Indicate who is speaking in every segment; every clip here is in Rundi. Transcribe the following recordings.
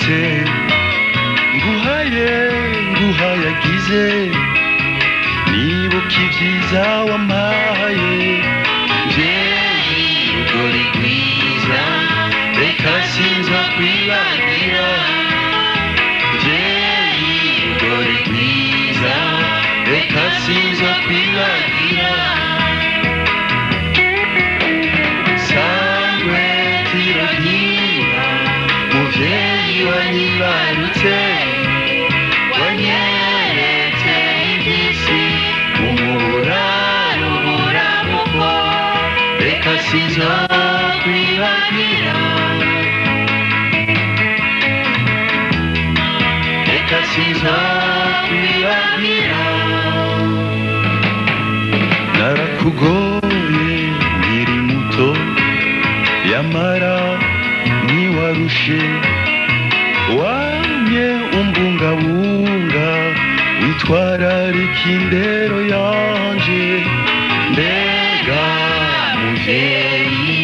Speaker 1: wese nguhayagize nibuka ivyiza wampaye mvyeyi rugori rwiza reka sinza kwibagira mvyeyi rugori rwiza reka sinza kwibagira sangwe tiragira muvyeyi wanyibarutse wanyeretse ivy'isi umuburaruko reka sinzokwibagira reka sinzokwibagira narakugoye nkiri muto yamara ntiwarushe wamye umbungabunga witwararika indero yanje mbega muvyeyi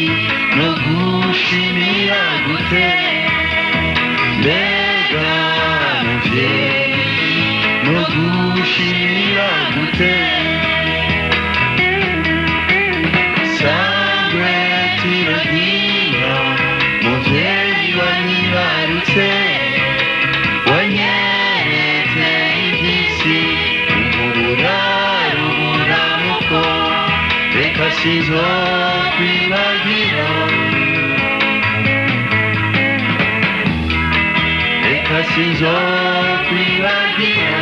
Speaker 1: no gushimira gute mbega muvyeyi no gushimira gute sangwe tiragira muvyeyi wanyibarutse wanyeretse ivy'isi umuburaruko reka sinzokwibagira reka sinzokwibagira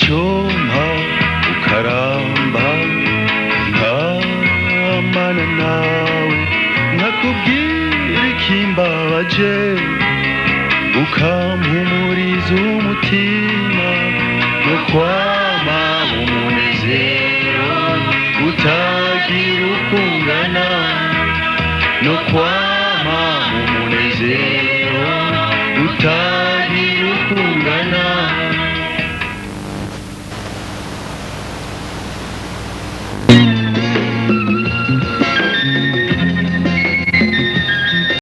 Speaker 1: Choma ukaramba nkamana nawe nkakubwira ikimbabaje ukampumuriza umutima no kwama umunezero utagira ukungana no kwama umunezero utagira